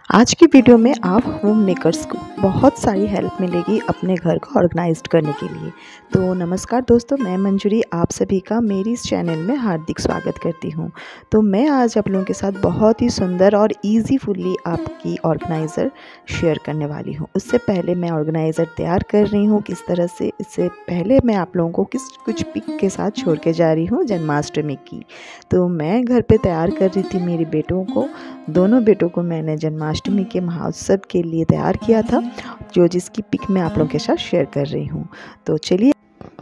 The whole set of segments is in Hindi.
आज की वीडियो में आप होम मेकर्स को बहुत सारी हेल्प मिलेगी अपने घर को ऑर्गेनाइज्ड करने के लिए। तो नमस्कार दोस्तों, मैं मंजूरी आप सभी का मेरी इस चैनल में हार्दिक स्वागत करती हूं। तो मैं आज आप लोगों के साथ बहुत ही सुंदर और ईजीफुली आपकी ऑर्गेनाइज़र शेयर करने वाली हूं। उससे पहले मैं ऑर्गेनाइज़र तैयार कर रही हूं किस तरह से, इससे पहले मैं आप लोगों को कुछ पिक के साथ छोड़ के जा रही हूँ जन्माष्टमी की। तो मैं घर पर तैयार कर रही थी मेरे बेटों को, दोनों बेटों को मैंने जन्माष्टमी के महोत्सव के लिए तैयार किया था, जिसकी पिक मैं आप लोगों के साथ शेयर कर रही हूँ। तो चलिए,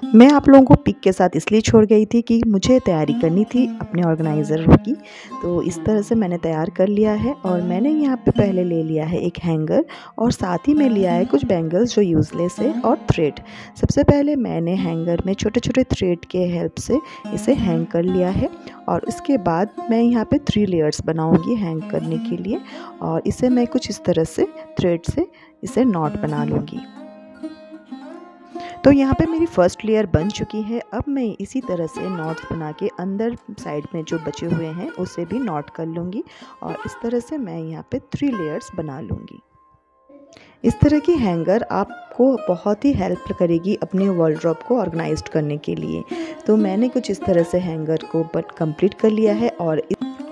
मैं आप लोगों को पिक के साथ इसलिए छोड़ गई थी कि मुझे तैयारी करनी थी अपने ऑर्गेनाइज़र की। तो इस तरह से मैंने तैयार कर लिया है और मैंने यहाँ पे पहले ले लिया है एक हैंगर और साथ ही में लिया है कुछ बैंगल्स जो यूज़लेस है और थ्रेड। सबसे पहले मैंने हैंगर में छोटे छोटे थ्रेड के हेल्प से इसे हैंग कर लिया है और इसके बाद मैं यहाँ पे 3 लेयर्स बनाऊँगी हैंग करने के लिए और इसे मैं कुछ इस तरह से थ्रेड से इसे नॉट बना लूँगी। तो यहाँ पे मेरी फर्स्ट लेयर बन चुकी है। अब मैं इसी तरह से नॉट्स बना के अंदर साइड में जो बचे हुए हैं उसे भी नॉट कर लूँगी और इस तरह से मैं यहाँ पे 3 लेयर्स बना लूँगी। इस तरह की हैंगर आपको बहुत ही हेल्प करेगी अपने वार्डरोब को ऑर्गेनाइज्ड करने के लिए। तो मैंने कुछ इस तरह से हैंगर को कंप्लीट कर लिया है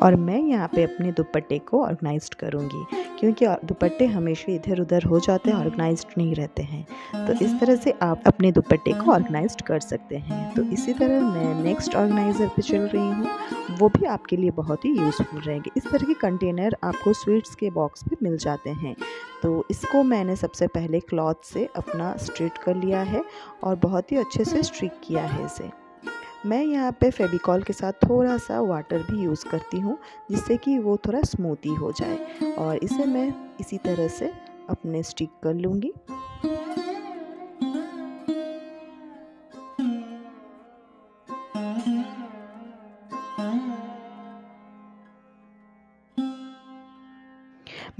और मैं यहाँ पे अपने दुपट्टे को ऑर्गेनाइज्ड करूँगी, क्योंकि दुपट्टे हमेशा इधर उधर हो जाते हैं, ऑर्गेनाइज्ड नहीं रहते हैं। तो इस तरह से आप अपने दुपट्टे को ऑर्गेनाइज्ड कर सकते हैं। तो इसी तरह मैं नेक्स्ट ऑर्गेनाइज़र पे चल रही हूँ, वो भी आपके लिए बहुत ही यूज़फुल रहेंगे। इस तरह के कंटेनर आपको स्वीट्स के बॉक्स में मिल जाते हैं। तो इसको मैंने सबसे पहले क्लॉथ से अपना स्ट्रेट कर लिया है और बहुत ही अच्छे से स्ट्रिक किया है इसे। मैं यहाँ पे फेविकॉल के साथ थोड़ा सा वाटर भी यूज़ करती हूँ, जिससे कि वो थोड़ा स्मूथी हो जाए और इसे मैं इसी तरह से अपने स्टिक कर लूँगी।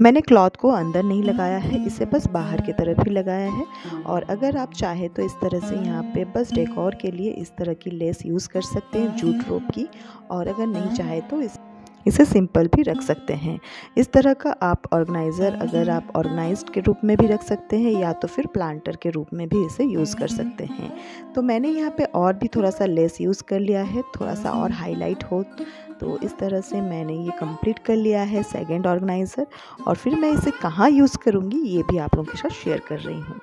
मैंने क्लॉथ को अंदर नहीं लगाया है, इसे बस बाहर की तरफ ही लगाया है। और अगर आप चाहे तो इस तरह से यहाँ पे बस डेकोर के लिए इस तरह की लेस यूज़ कर सकते हैं जूट रोप की, और अगर नहीं चाहे तो इसे सिंपल भी रख सकते हैं। इस तरह का आप ऑर्गेनाइज़र अगर आप ऑर्गेनाइज्ड के रूप में भी रख सकते हैं या तो फिर प्लांटर के रूप में भी इसे यूज़ कर सकते हैं। तो मैंने यहाँ पे और भी थोड़ा सा लेस यूज़ कर लिया है, थोड़ा सा और हाईलाइट हो। तो इस तरह से मैंने ये कंप्लीट कर लिया है सेकंड ऑर्गेनाइज़र, और फिर मैं इसे कहाँ यूज़ करूँगी ये भी आप लोगों के साथ शेयर कर रही हूँ।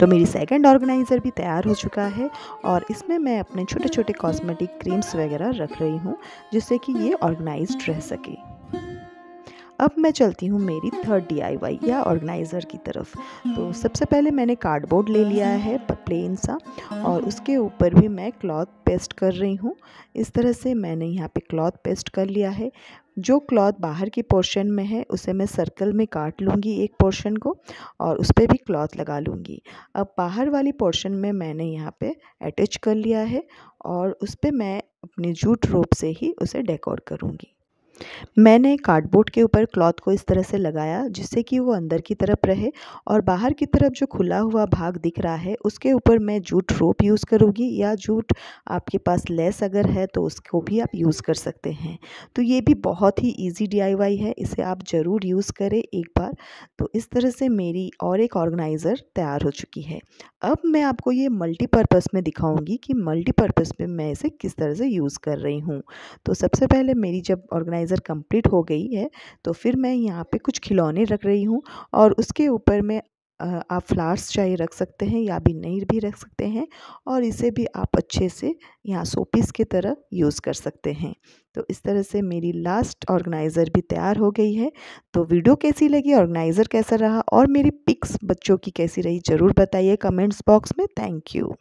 तो मेरी सेकंड ऑर्गेनाइज़र भी तैयार हो चुका है और इसमें मैं अपने छोटे छोटे कॉस्मेटिक क्रीम्स वगैरह रख रही हूँ, जिससे कि ये ऑर्गेनाइज्ड रह सके। अब मैं चलती हूँ मेरी थर्ड DIY या ऑर्गेनाइज़र की तरफ। तो सबसे पहले मैंने कार्डबोर्ड ले लिया है प्लेन सा, और उसके ऊपर भी मैं क्लॉथ पेस्ट कर रही हूँ। इस तरह से मैंने यहाँ पे क्लॉथ पेस्ट कर लिया है। जो क्लॉथ बाहर की पोर्शन में है उसे मैं सर्कल में काट लूँगी एक पोर्शन को, और उस पर भी क्लॉथ लगा लूँगी। अब बाहर वाली पोर्शन में मैंने यहाँ पे अटैच कर लिया है और उस पर मैं अपनी जूट रोप से ही उसे डेकोर करूँगी। मैंने कार्डबोर्ड के ऊपर क्लॉथ को इस तरह से लगाया जिससे कि वो अंदर की तरफ रहे, और बाहर की तरफ जो खुला हुआ भाग दिख रहा है उसके ऊपर मैं जूट रोप यूज़ करूँगी, या जूट आपके पास लेस अगर है तो उसको भी आप यूज़ कर सकते हैं। तो ये भी बहुत ही इजी DIY है, इसे आप ज़रूर यूज़ करें एक बार। तो इस तरह से मेरी और एक ऑर्गेनाइज़र तैयार हो चुकी है। अब मैं आपको ये मल्टीपर्पज़ में दिखाऊंगी कि मल्टीपर्पज़ में मैं इसे किस तरह से यूज़ कर रही हूँ। तो सबसे पहले मेरी जब ऑर्गेनाइज़र कंप्लीट हो गई है तो फिर मैं यहाँ पे कुछ खिलौने रख रही हूँ, और उसके ऊपर मैं आप फ्लावर्स चाहे रख सकते हैं या भी नहीं भी रख सकते हैं, और इसे भी आप अच्छे से यहाँ शोपीस की तरह यूज़ कर सकते हैं। तो इस तरह से मेरी लास्ट ऑर्गेनाइज़र भी तैयार हो गई है। तो वीडियो कैसी लगी, ऑर्गेनाइज़र कैसा रहा और मेरी पिक्स बच्चों की कैसी रही, ज़रूर बताइए कमेंट्स बॉक्स में। Thank you.